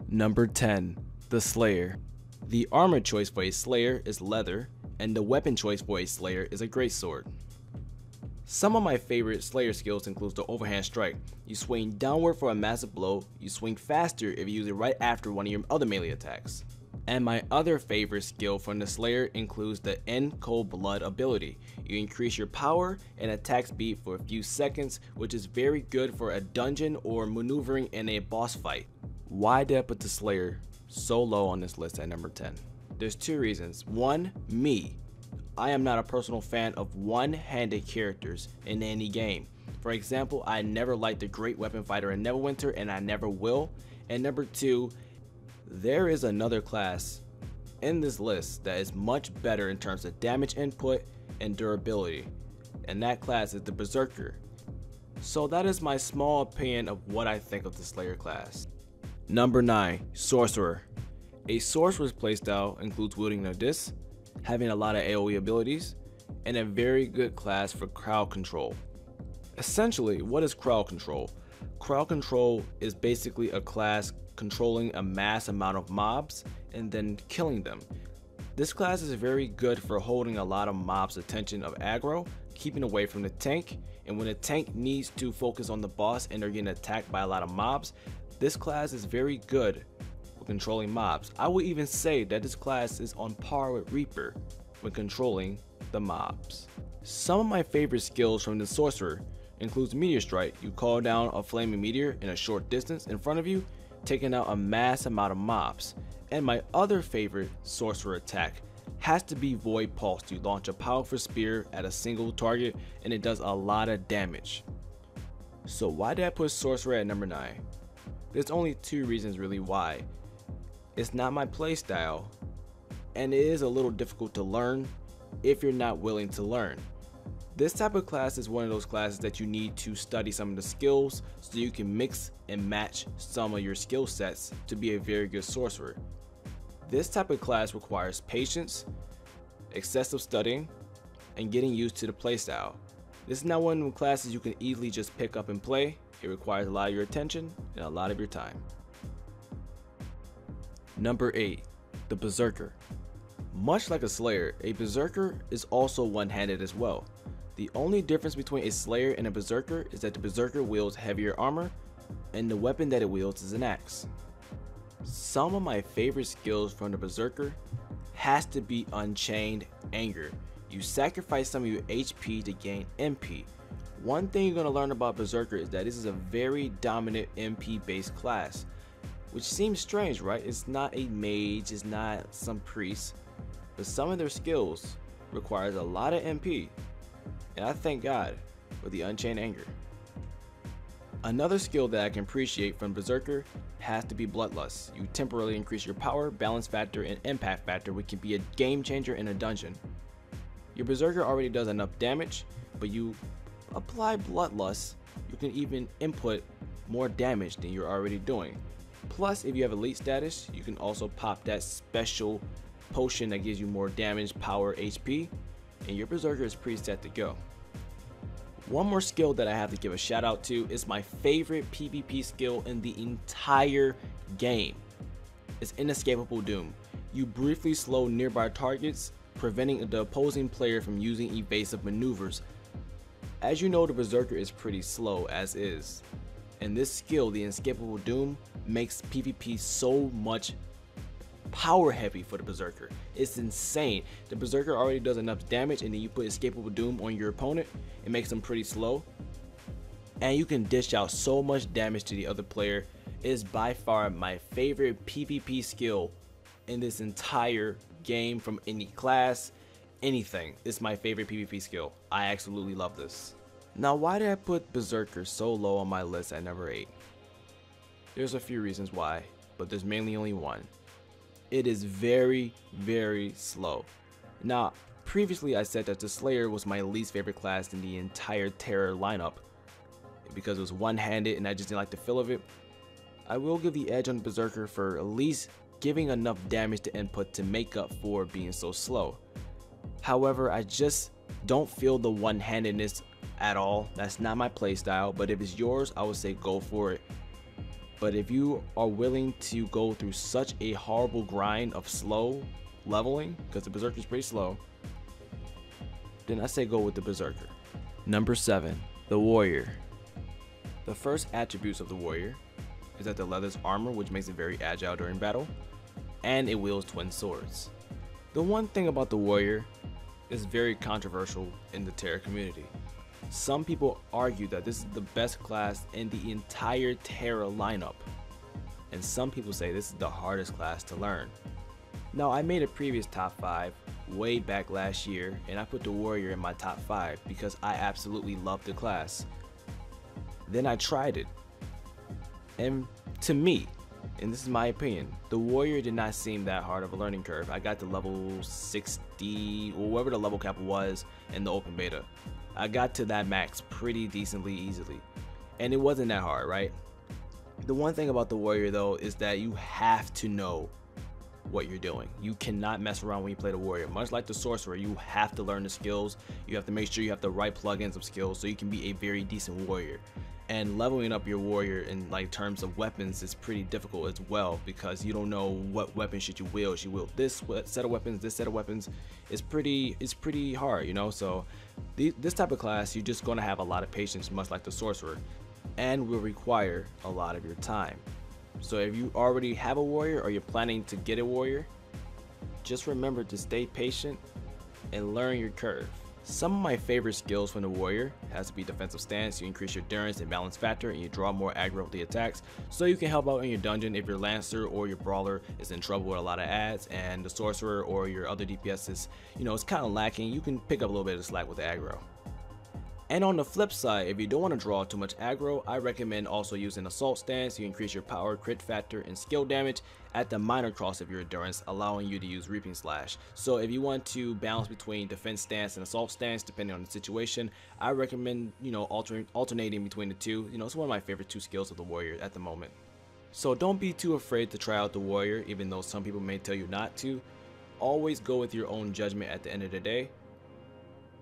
Number 10. The Slayer. The armor choice for a Slayer is leather, and the weapon choice for a Slayer is a greatsword. Some of my favorite Slayer skills include the overhand strike. You swing downward for a massive blow, you swing faster if you use it right after one of your other melee attacks. And my other favorite skill from the Slayer includes the End Cold Blood ability. You increase your power and attack speed for a few seconds, which is very good for a dungeon or maneuvering in a boss fight. Why did I put the Slayer so low on this list at number 10? There's two reasons. One, me. I am not a personal fan of one-handed characters in any game. For example, I never liked the Great Weapon Fighter in Neverwinter, and I never will. And number two, there is another class in this list that is much better in terms of damage input and durability, and that class is the Berserker. So that is my small opinion of what I think of the Slayer class. Number 9. Sorcerer. A sorcerer's playstyle includes wielding a disc, having a lot of AoE abilities, and a very good class for crowd control. Essentially, what is crowd control? Crowd control is basically a class controlling a mass amount of mobs and then killing them. This class is very good for holding a lot of mobs' attention of aggro, keeping away from the tank, and when the tank needs to focus on the boss and they're getting attacked by a lot of mobs, this class is very good for controlling mobs. I would even say that this class is on par with Reaper when controlling the mobs. Some of my favorite skills from the Sorcerer includes Meteor Strike. You call down a flaming meteor in a short distance in front of you, taking out a mass amount of mobs. And my other favorite Sorcerer attack has to be Void Pulse. You launch a powerful spear at a single target and it does a lot of damage. So why did I put Sorcerer at number 9? There's only two reasons really why. It's not my playstyle, and it is a little difficult to learn if you're not willing to learn. This type of class is one of those classes that you need to study some of the skills so you can mix and match some of your skill sets to be a very good sorcerer. This type of class requires patience, excessive studying, and getting used to the playstyle. This is not one of the classes you can easily just pick up and play. It requires a lot of your attention and a lot of your time. Number 8. The Berserker. Much like a Slayer, a Berserker is also one-handed as well. The only difference between a Slayer and a Berserker is that the Berserker wields heavier armor and the weapon that it wields is an axe. Some of my favorite skills from the Berserker has to be Unchained Anger. You sacrifice some of your HP to gain MP. One thing you're going to learn about Berserker is that this is a very dominant MP based class, which seems strange, right? It's not a mage, it's not some priest, but some of their skills requires a lot of MP, and I thank God for the Unchained Anger. Another skill that I can appreciate from Berserker has to be Bloodlust. You temporarily increase your power, balance factor, and impact factor, which can be a game changer in a dungeon. Your Berserker already does enough damage, but you apply Bloodlust, you can even input more damage than you're already doing. Plus, if you have elite status, you can also pop that special potion that gives you more damage, power, HP, and your Berserker is pretty set to go. One more skill that I have to give a shout out to is my favorite PvP skill in the entire game. It's Inescapable Doom. You briefly slow nearby targets, preventing the opposing player from using evasive maneuvers. As you know, the Berserker is pretty slow as is, and this skill, the Inescapable Doom, makes PvP so much power heavy for the Berserker. It's insane. The Berserker already does enough damage, and then you put Escapable Doom on your opponent, it makes them pretty slow, and you can dish out so much damage to the other player. It is by far my favorite PvP skill in this entire game, from any class, anything. It's my favorite PvP skill. I absolutely love this. Now, why did I put Berserker so low on my list at number 8? There's a few reasons why, but there's mainly only one. It is very, very slow. Now, previously I said that the Slayer was my least favorite class in the entire Tera lineup because it was one-handed and I just didn't like the feel of it. I will give the edge on Berserker for at least giving enough damage to input to make up for being so slow. However, I just don't feel the one-handedness at all. That's not my playstyle, but if it's yours, I would say go for it. But if you are willing to go through such a horrible grind of slow leveling, because the Berserker is pretty slow, then I say go with the Berserker. Number 7, the Warrior. The first attributes of the Warrior is that the leather's armor, which makes it very agile during battle, and it wields twin swords. The one thing about the Warrior is very controversial in the Tera community. Some people argue that this is the best class in the entire Tera lineup, and some people say this is the hardest class to learn. Now, I made a previous top 5 way back last year, and I put the Warrior in my top 5 because I absolutely love the class. Then I tried it, and to me, and this is my opinion, the Warrior did not seem that hard of a learning curve. I got to level 60, or whatever the level cap was in the open beta. I got to that max pretty decently easily, and it wasn't that hard, right? The one thing about the Warrior though is that you have to know what you're doing. You cannot mess around when you play the Warrior. Much like the Sorcerer, you have to learn the skills. You have to make sure you have the right plugins of skills so you can be a very decent Warrior. And leveling up your Warrior in like terms of weapons is pretty difficult as well, because you don't know what weapon should you wield. You wield this set of weapons, this set of weapons. It's pretty hard, you know. So this type of class, you're just gonna have a lot of patience, much like the Sorcerer, and will require a lot of your time. So if you already have a Warrior or you're planning to get a Warrior, just remember to stay patient and learn your curve. Some of my favorite skills from the Warrior has to be defensive stance. You increase your endurance and balance factor, and you draw more aggro with the attacks, so you can help out in your dungeon if your Lancer or your Brawler is in trouble with a lot of ads, and the Sorcerer or your other DPS is, you know, it's kind of lacking. You can pick up a little bit of slack with the aggro. And on the flip side, if you don't want to draw too much aggro, I recommend also using Assault Stance. You increase your power, crit factor, and skill damage at the minor cost of your endurance, allowing you to use Reaping Slash. So if you want to balance between Defense Stance and Assault Stance, depending on the situation, I recommend, you know, alternating between the two. You know, it's one of my favorite 2 skills of the Warrior at the moment. So don't be too afraid to try out the Warrior, even though some people may tell you not to. Always go with your own judgment at the end of the day.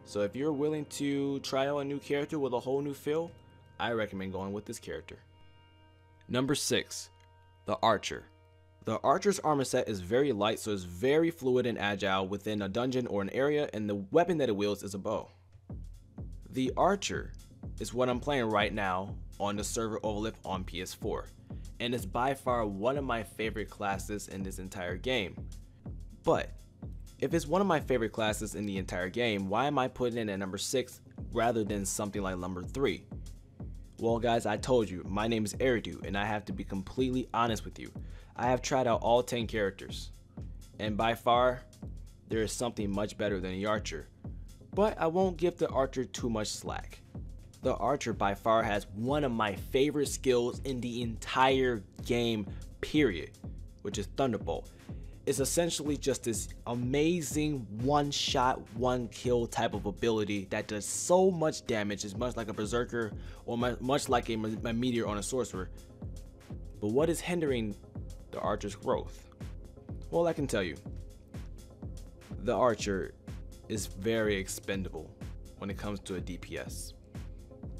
So if you're willing to try out a new character with a whole new feel, I recommend going with this character. Number 6, the Archer. The Archer's armor set is very light, so it's very fluid and agile within a dungeon or an area, and the weapon that it wields is a bow. The Archer is what I'm playing right now on the server Overlift on PS4, and it's by far one of my favorite classes in this entire game. But if it's one of my favorite classes in the entire game, why am I putting it at number 6 rather than something like number 3? Well guys, I told you, my name is Aerdou, and I have to be completely honest with you. I have tried out all 10 characters, and by far, there is something much better than the Archer. But I won't give the Archer too much slack. The Archer by far has one of my favorite skills in the entire game, period, which is Thunderbolt. It's essentially just this amazing one-shot, one-kill type of ability that does so much damage. It's much like a Berserker or much like a Meteor on a Sorcerer. But what is hindering the Archer's growth? Well, I can tell you. The Archer is very expendable when it comes to a DPS.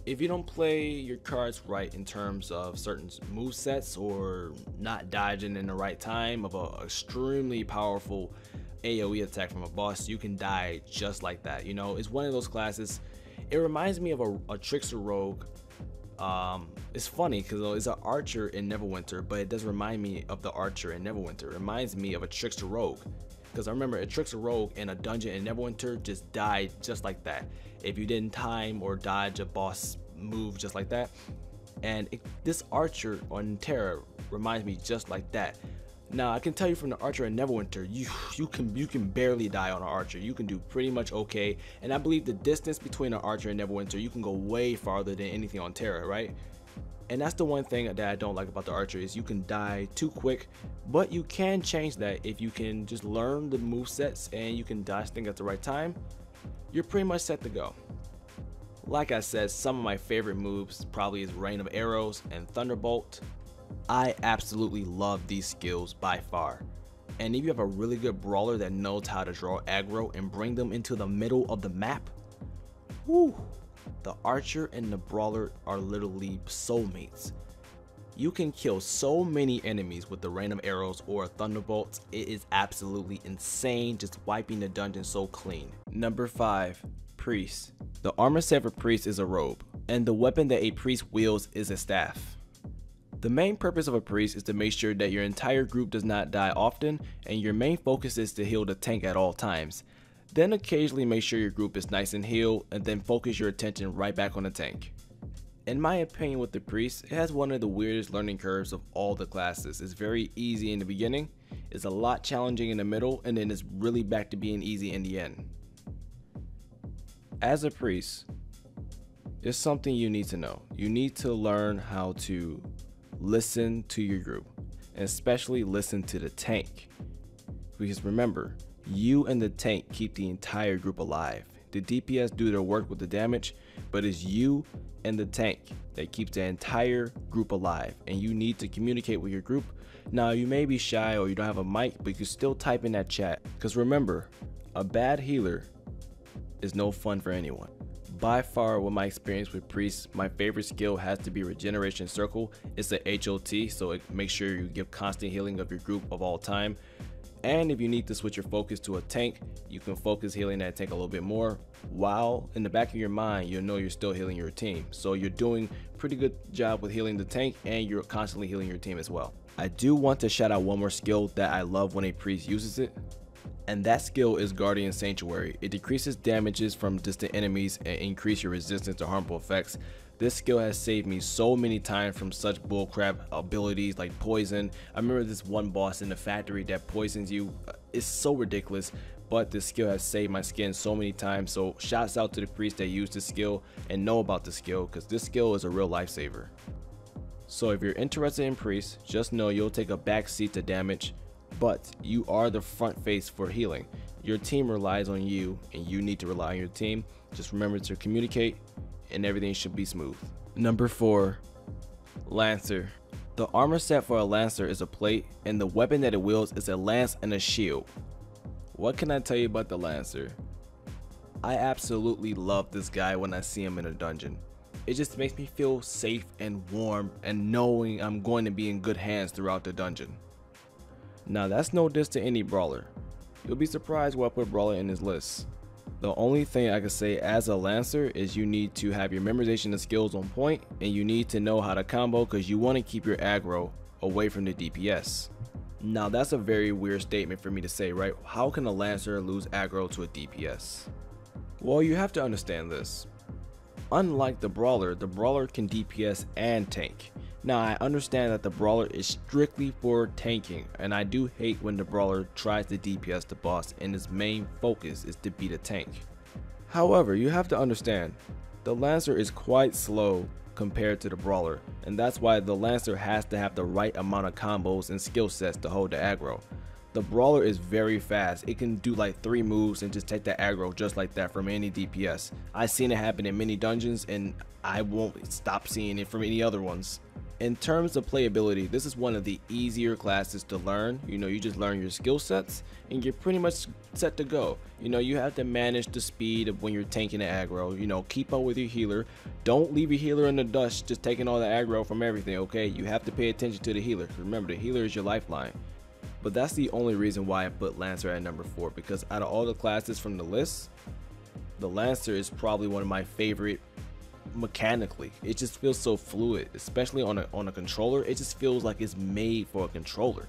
If you don't play your cards right in terms of certain movesets or not dodging in the right time of an extremely powerful AoE attack from a boss, you can die just like that. You know, it's one of those classes. It reminds me of a Trickster Rogue. It's funny because it's an Archer in Neverwinter, but it does remind me of the Archer in Neverwinter. It reminds me of a Trickster Rogue, because I remember a Trickster Rogue in a dungeon in Neverwinter just died just like that if you didn't time or dodge a boss move just like that. And this Archer on Tera reminds me just like that. Now I can tell you from the Archer in Neverwinter, you can barely die on an Archer. You can do pretty much okay, and I believe the distance between an Archer and Neverwinter, you can go way farther than anything on Tera, right? And that's the one thing that I don't like about the Archer, is you can die too quick, but you can change that if you can just learn the movesets and you can dodge things at the right time. You're pretty much set to go. Like I said, some of my favorite moves probably is Rain of Arrows and Thunderbolt. I absolutely love these skills by far. And if you have a really good brawler that knows how to draw aggro and bring them into the middle of the map, whoo, the Archer and the brawler are literally soulmates. You can kill so many enemies with the random arrows or thunderbolts. It is absolutely insane, just wiping the dungeon so clean. Number 5. Priest. The armor set for Priest is a robe, and the weapon that a priest wields is a staff. The main purpose of a priest is to make sure that your entire group does not die often, and your main focus is to heal the tank at all times. Then occasionally make sure your group is nice and healed, and then focus your attention right back on the tank. In my opinion, with the priest, it has one of the weirdest learning curves of all the classes. It's very easy in the beginning, it's a lot challenging in the middle, and then it's really back to being easy in the end. As a priest, it's something you need to know. You need to learn how to listen to your group, and especially listen to the tank. Because remember, you and the tank keep the entire group alive. The DPS do their work with the damage, but it's you and the tank that keeps the entire group alive, and you need to communicate with your group. Now, you may be shy or you don't have a mic, but you can still type in that chat, because remember, a bad healer is no fun for anyone. By far, with my experience with priests, my favorite skill has to be Regeneration Circle. It's a HOT, so it makes sure you give constant healing of your group of all time. And if you need to switch your focus to a tank, you can focus healing that tank a little bit more, while in the back of your mind, you'll know you're still healing your team. So you're doing a pretty good job with healing the tank, and you're constantly healing your team as well. I do want to shout out one more skill that I love when a priest uses it, and that skill is Guardian Sanctuary. It decreases damages from distant enemies and increase your resistance to harmful effects. This skill has saved me so many times from such bullcrap abilities like poison. I remember this one boss in the factory that poisons you. It's so ridiculous, but this skill has saved my skin so many times. So shouts out to the priests that use this skill and know about the skill, because this skill is a real lifesaver. So if you're interested in priests, just know you'll take a back seat to damage, but you are the front face for healing. Your team relies on you, and you need to rely on your team. Just remember to communicate, and everything should be smooth. Number 4. Lancer. The armor set for a Lancer is a plate, and the weapon that it wields is a lance and a shield. What can I tell you about the Lancer? I absolutely love this guy when I see him in a dungeon. It just makes me feel safe and warm, and knowing I'm going to be in good hands throughout the dungeon. Now, that's no diss to any brawler. You'll be surprised why I put brawler in this list. The only thing I can say as a Lancer is you need to have your memorization of skills on point, and you need to know how to combo, because you want to keep your aggro away from the DPS. Now, that's a very weird statement for me to say, right? How can a Lancer lose aggro to a DPS? Well, you have to understand this. Unlike the brawler can DPS and tank. Now, I understand that the brawler is strictly for tanking, and I do hate when the brawler tries to DPS the boss and his main focus is to beat a tank. However, you have to understand, the Lancer is quite slow compared to the brawler, and that's why the Lancer has to have the right amount of combos and skill sets to hold the aggro. The brawler is very fast. It can do like 3 moves and just take the aggro just like that from any DPS. I've seen it happen in many dungeons, and I won't stop seeing it from any other ones. In terms of playability, this is one of the easier classes to learn. You just learn your skill sets and you're pretty much set to go. You have to manage the speed of when you're tanking the aggro. Keep up with your healer. Don't leave your healer in the dust just taking all the aggro from everything, okay? You have to pay attention to the healer. Remember, the healer is your lifeline. But that's the only reason why I put Lancer at number 4, because out of all the classes from the list, the Lancer is probably one of my favorite mechanically. It just feels so fluid, especially on a controller. It just feels like it's made for a controller.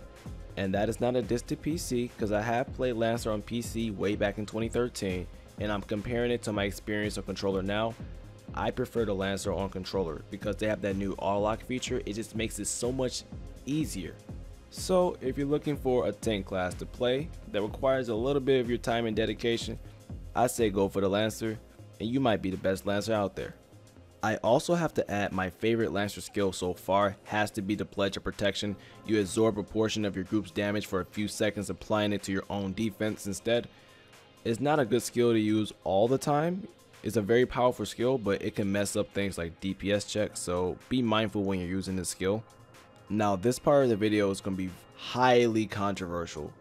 And that is not a diss to PC, because I have played Lancer on PC way back in 2013, and I'm comparing it to my experience on controller now. I prefer the Lancer on controller because they have that new auto lock feature. It just makes it so much easier. So if you're looking for a tank class to play that requires a little bit of your time and dedication, I say go for the Lancer, and you might be the best Lancer out there. I also have to add, my favorite Lancer skill so far has to be the Pledge of Protection. You absorb a portion of your group's damage for a few seconds, applying it to your own defense instead. It's not a good skill to use all the time. It's a very powerful skill, but it can mess up things like DPS checks, so be mindful when you're using this skill. Now, this part of the video is going to be highly controversial.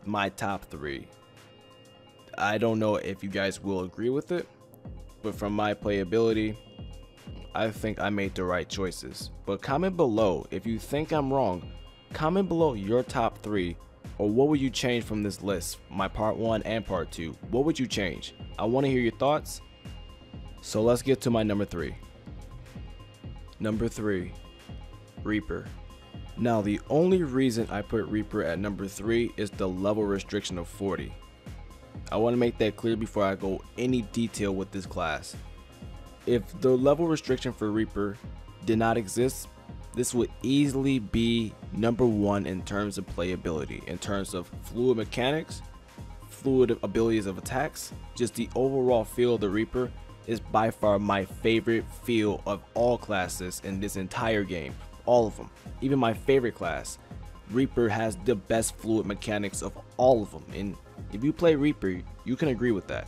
My top 3. I don't know if you guys will agree with it, but from my playability, I think I made the right choices. But comment below if you think I'm wrong. Comment below your top 3, or what would you change from this list, my part 1 and part 2. What would you change? I want to hear your thoughts. So let's get to my number 3. Number 3, Reaper. Now the only reason I put Reaper at number 3 is the level restriction of 40. I want to make that clear before I go any detail with this class. If the level restriction for Reaper did not exist, this would easily be number 1 in terms of playability, in terms of fluid mechanics, fluid abilities of attacks. Just the overall feel of the Reaper is by far my favorite feel of all classes in this entire game. All of them. Even my favorite class, Reaper has the best fluid mechanics of all of them, and if you play Reaper, you can agree with that.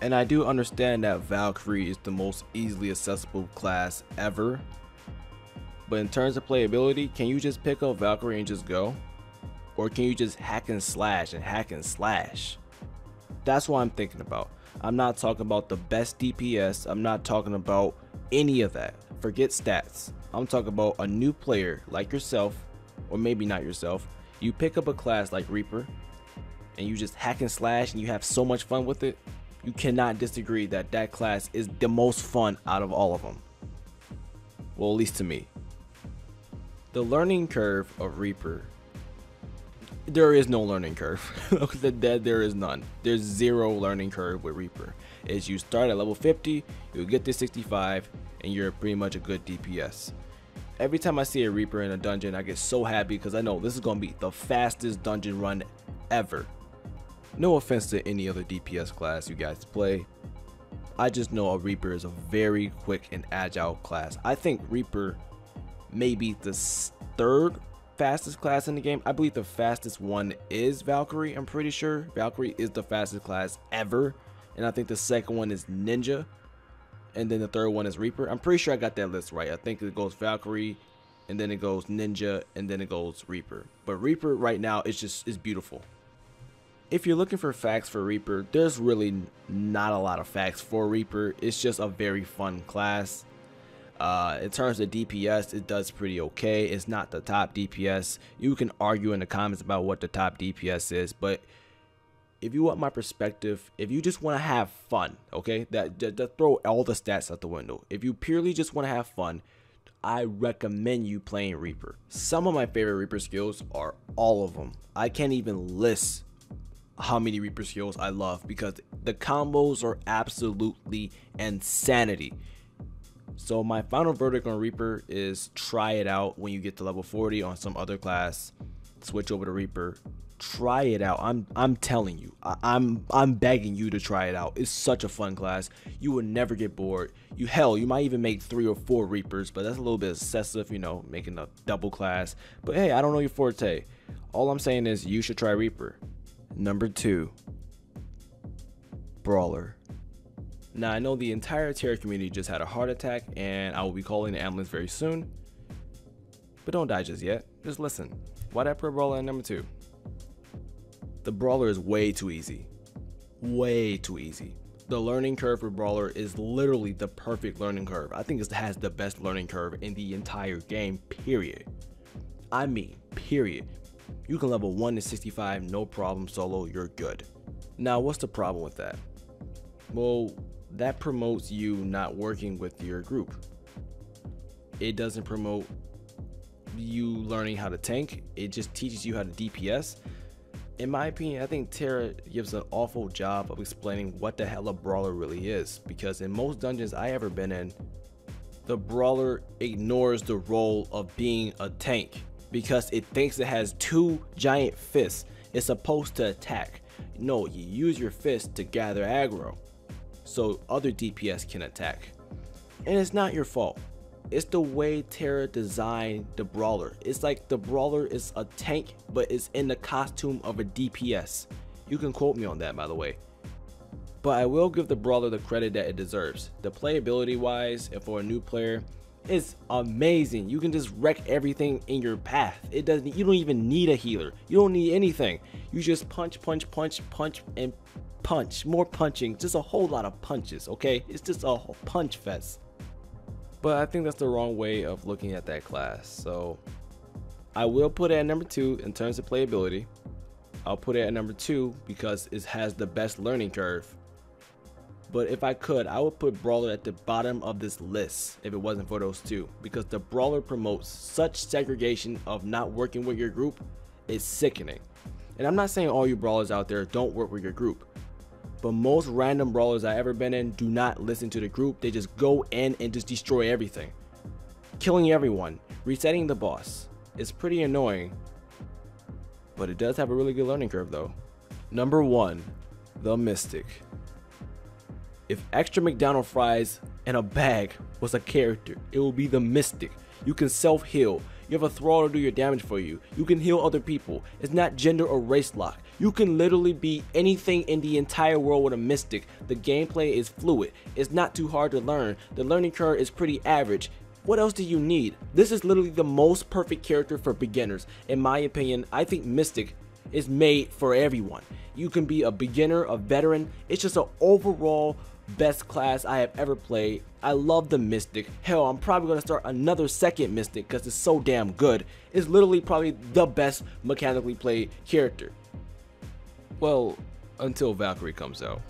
And I do understand that Valkyrie is the most easily accessible class ever, but in terms of playability, can you just pick up Valkyrie and just go? Or can you just hack and slash and hack and slash? That's what I'm thinking about. I'm not talking about the best DPS, I'm not talking about any of that. Forget stats. I'm talking about a new player like yourself, or maybe not yourself. You pick up a class like Reaper, and you just hack and slash and you have so much fun with it. You cannot disagree that that class is the most fun out of all of them. Well, at least to me. The learning curve of Reaper, there is no learning curve. There is none. There's zero learning curve with Reaper. As you start at level 50, you'll get to 65, and you're pretty much a good DPS. Every time I see a Reaper in a dungeon, I get so happy because I know this is going to be the fastest dungeon run ever. No offense to any other DPS class you guys play. I just know a Reaper is a very quick and agile class. I think Reaper may be the 3rd fastest class in the game. I believe the fastest one is Valkyrie. I'm pretty sure Valkyrie is the fastest class ever. And I think the 2nd one is Ninja. And then the 3rd one is Reaper. I'm pretty sure I got that list right. I think it goes Valkyrie, and then it goes Ninja, and then it goes Reaper. But Reaper right now is beautiful. If you're looking for facts for Reaper, there's really not a lot of facts for Reaper. It's just a very fun class. In terms of DPS, it does pretty okay. It's not the top DPS. You can argue in the comments about what the top DPS is, but if you want my perspective, if you just want to have fun, okay, that throw all the stats out the window. If you purely just want to have fun, I recommend you playing Reaper. Some of my favorite Reaper skills are all of them. I can't even list how many Reaper skills I love because the combos are absolutely insanity. So my final verdict on Reaper is try it out when you get to level 40 on some other class. Switch over to Reaper. Try it out. I'm telling you. I'm begging you to try it out. It's such a fun class. You will never get bored. You might even make 3 or 4 Reapers, but that's a little bit excessive, you know, making a double class. But hey, I don't know your forte. All I'm saying is you should try Reaper. Number 2, Brawler. Now I know the entire Tera community just had a heart attack, and I will be calling the ambulance very soon. But don't die just yet. Just listen. Why did I put Brawler at number 2? The Brawler is way too easy. Way too easy. The learning curve for Brawler is literally the perfect learning curve. I think it has the best learning curve in the entire game, period. I mean, period. You can level 1 to 65, no problem solo, you're good. Now, what's the problem with that? Well, that promotes you not working with your group. It doesn't promote you learning how to tank. It just teaches you how to DPS. In my opinion, I think Tera gives an awful job of explaining what the hell a Brawler really is, because in most dungeons I ever been in, the Brawler ignores the role of being a tank because it thinks it has 2 giant fists. It's supposed to attack. No, you use your fist to gather aggro so other DPS can attack. And it's not your fault. It's the way Tera designed the Brawler. It's like the Brawler is a tank, but it's in the costume of a DPS. You can quote me on that, by the way. But I will give the Brawler the credit that it deserves. The playability wise, and for a new player, it's amazing. You can just wreck everything in your path. You don't even need a healer. You don't need anything. You just punch, punch, punch, punch, and punch. More punching. Just a whole lot of punches, okay? It's just a whole punch fest. but I think that's the wrong way of looking at that class. So I will put it at number 2 in terms of playability. I'll put it at number 2 because it has the best learning curve. But if I could, I would put Brawler at the bottom of this list if it wasn't for those two, because the Brawler promotes such segregation of not working with your group. It's sickening. And I'm not saying all you Brawlers out there don't work with your group, but most random Brawlers I've ever been in do not listen to the group. They just go in and just destroy everything, killing everyone, resetting the boss. It's pretty annoying, but it does have a really good learning curve though. Number 1, the Mystic. If extra McDonald's fries and a bag was a character, it would be the Mystic. You can self-heal. You have a thrall to do your damage for you. You can heal other people. It's not gender or race lock. You can literally be anything in the entire world with a Mystic. The gameplay is fluid. It's not too hard to learn. The learning curve is pretty average. What else do you need? This is literally the most perfect character for beginners. In my opinion, I think Mystic is made for everyone. You can be a beginner, a veteran. It's just an overall best class I have ever played. I love the Mystic. Hell, I'm probably going to start another second Mystic because it's so damn good. It's literally probably the best mechanically played character. Well, until Valkyrie comes out.